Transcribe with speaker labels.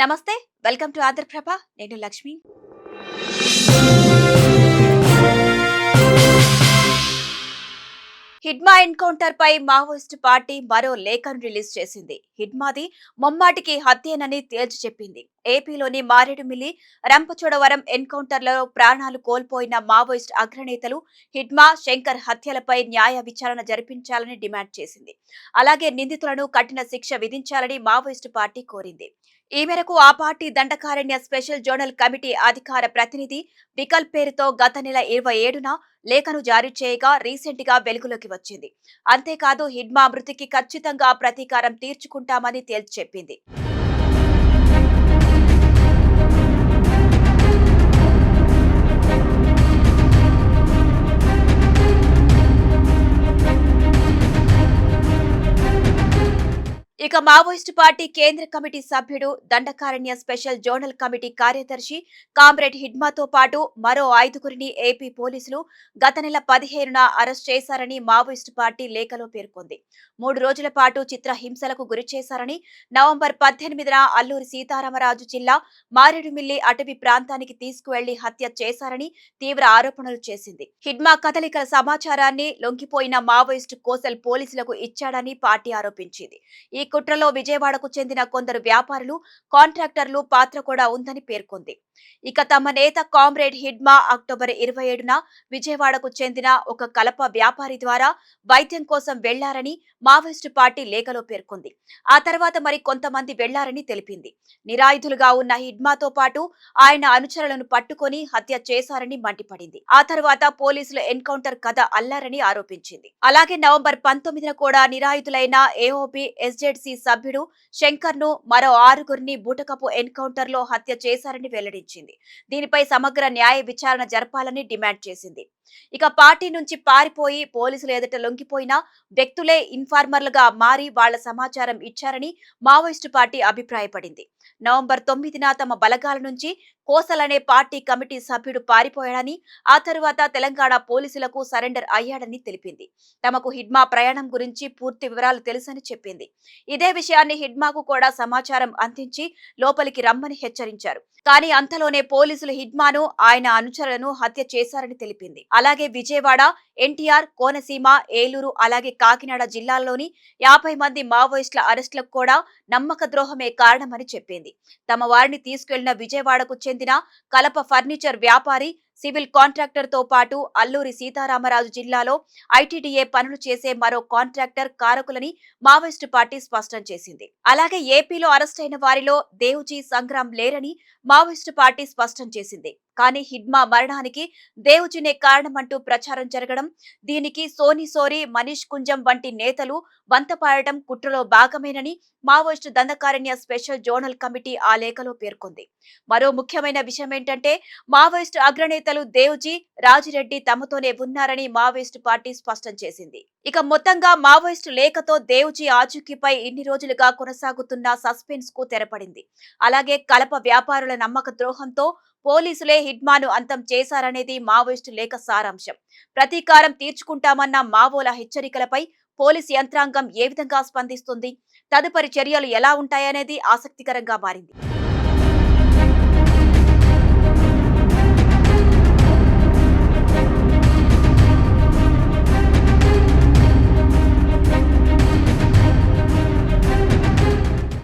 Speaker 1: నమస్తే, welcome to Andhra Prabha. నేను Lakshmi. Hidma encounter పై మావోయిస్టు పార్టీ మరో లేఖను రిలీజ్ చేసింది. హిడ్మాది ముమ్మాటికి హత్యేనని తేల్చి చెప్పింది. ఏపీలోని మారేడుమిల్లి, రంపచోడవరం ఎన్కౌంటర్లలో ప్రాణాలు కోల్పోయిన మావోయిస్టు అగ్రనేతలు హిడ్మా, శంకర్ హత్యలపై న్యాయ విచారణ జరిపించాలని డిమాండ్ చేసింది. అలాగే నిందితులను కఠిన శిక్ష విధించాలని మావోయిస్టు పార్టీ కోరింది. ఈ మేరకు ఆ party Dandakaranya special zonal committee అధికార ప్రతినిధి వికల్ప్ పేరుతో గత నెల 27న లేఖను జారీ చేయగా రీసెంట్ గా వెలుగులోకి వచ్చింది. అంతేకాదు హిడ్మా మృతికి ఖచ్చితంగా ప్రతీకారం తీర్చుకుంటామని తేల్చి చెప్పింది. ఇక మావోయిస్టు పార్టీ కేంద్ర కమిటీ సభ్యుడు, దండకారణ్య స్పెషల్ జోనల్ కమిటీ కార్యదర్శి కామ్రేడ్ హిడ్మాతో పాటు మరో 5గురిని ఏపీ పోలీసులు గత నెల 15న అరెస్ట్ చేశారని మావోయిస్టు పార్టీ లేఖలో పేర్కొంది. 3 రోజుల పాటు చిత్రహింసలకు గురి చేశారని, నవంబర్ 18న అల్లూరి సీతారామరాజు జిల్లా మారేడుమిల్లి అటవీ ప్రాంతానికి తీసుకువెళ్లి హత్య చేశారని తీవ్ర ఆరోపణలు చేసింది. హిడ్మా కదలికల సమాచారాన్ని లొంగిపోయిన మావోయిస్టు కోసల్ పోలీసులకు ఇచ్చాడని పార్టీ ఆరోపించింది. ఈ కుట్రలో విజయవాడకు చెందిన కొందరు వ్యాపారులు, కాంట్రాక్టర్లు పాత్ర కూడా ఉందని పేర్కొంది. ఇక తమ నేత కామ్రేడ్ హిడ్మా అక్టోబర్ 27న విజయవాడకు చెందిన ఒక కలప వ్యాపారి ద్వారా వైద్యం కోసం వెళ్లారని మావోయిస్టు పార్టీ లేఖలో పేర్కొంది. ఆ తర్వాత మరి కొంతమంది వెళ్లారని తెలిపింది. నిరాయుధులుగా ఉన్న హిడ్మాతో పాటు ఆయన అనుచరులను పట్టుకొని హత్య చేశారని మండిపడింది. ఆ తర్వాత పోలీసులు ఎన్కౌంటర్ కథ అల్లారని ఆరోపించింది. అలాగే నవంబర్ 19న కూడా నిరాయుధులైన ఏఓబీ ఎస్జెడ్సీ సభ్యుడు శంకర్ ను మరో 6గురిని బూటకపు ఎన్కౌంటర్ లో హత్య చేశారని వెల్లడించింది. దీనిపై సమగ్ర న్యాయ విచారణ జరపాలని డిమాండ్ చేసింది. ఇక పార్టీ నుంచి పారిపోయి పోలీసులు ఎదుట లొంగిపోయిన వ్యక్తులే ఇన్ఫార్మర్లుగా మారి వాళ్ల సమాచారం ఇచ్చారని మావోయిస్టు పార్టీ అభిప్రాయపడింది. నవంబర్ 9న తమ బలగాల నుంచి కోసల్ అనే పార్టీ కమిటీ సభ్యుడు పారిపోయాడని, ఆ తరువాత తెలంగాణ పోలీసులకు సరెండర్ అయ్యాడని తెలిపింది. తమకు హిడ్మా ప్రయాణం గురించి పూర్తి వివరాలు తెలుసని చెప్పింది. ఇదే విషయాన్ని హిడ్మాకు కూడా సమాచారం అందించి లోపలికి రమ్మని హెచ్చరించారు. కానీ అంతలోనే పోలీసులు హిడ్మాను, ఆయన అనుచరులను హత్య చేశారని తెలిపింది. అలాగే విజయవాడ, ఎన్టీఆర్, కోనసీమ, ఏలూరు అలాగే కాకినాడ జిల్లాల్లోని 50 మంది మావోయిస్టుల అరెస్టులకు కూడా నమ్మక ద్రోహమే కారణమని చెప్పింది. తమ వారిని తీసుకెళ్లిన విజయవాడకు చెందిన కలప ఫర్నిచర్ వ్యాపారి, సివిల్ కాంట్రాక్టర్ తో పాటు అల్లూరి సీతారామరాజు జిల్లాలో ఐటీడీఏ పనులు చేసే మరో కాంట్రాక్టర్ కారకులని మావోయిస్టు పార్టీ స్పష్టం చేసింది. అలాగే ఏపీలో అరెస్టైన వారిలో దేవుజీ, సంగ్రామ్ లేరని మావోయిస్టు పార్టీ స్పష్టం చేసింది. కానీ హిడ్మా మరణానికి దేవుజీనే కారణమంటూ ప్రచారం జరగడం, దీనికి సోనీ సోరీ, మనీష్ కుంజం వంటి నేతలు వంతపాడటం కుట్రలో భాగమేనని Maoist Dandakaranya special zonal committee ఆ లేఖలో పేర్కొంది. మరో ముఖ్యమైన విషయం ఏంటంటే మావోయిస్టు అగ్రనేతలు దేవుజీ, రాజిరెడ్డి తమతోనే ఉన్నారని మావోయిస్టు పార్టీ స్పష్టం చేసింది. ఇక మొత్తంగా మావోయిస్టు లేఖతో దేవుజీ ఆచూకీపై ఇన్ని రోజులుగా కొనసాగుతున్న సస్పెన్స్ కు తెరపడింది. అలాగే కలప వ్యాపారుల నమ్మక ద్రోహంతో పోలీసులే హిడ్మాను అంతం చేశారనేది మావోయిస్టు లేఖ సారాంశం. ప్రతీకారం తీర్చుకుంటామన్న మావోల హెచ్చరికలపై పోలీసు యంత్రాంగం ఏ విధంగా స్పందిస్తుంది, తదుపరి చర్యలు ఎలా ఉంటాయనేది ఆసక్తికరంగా మారింది.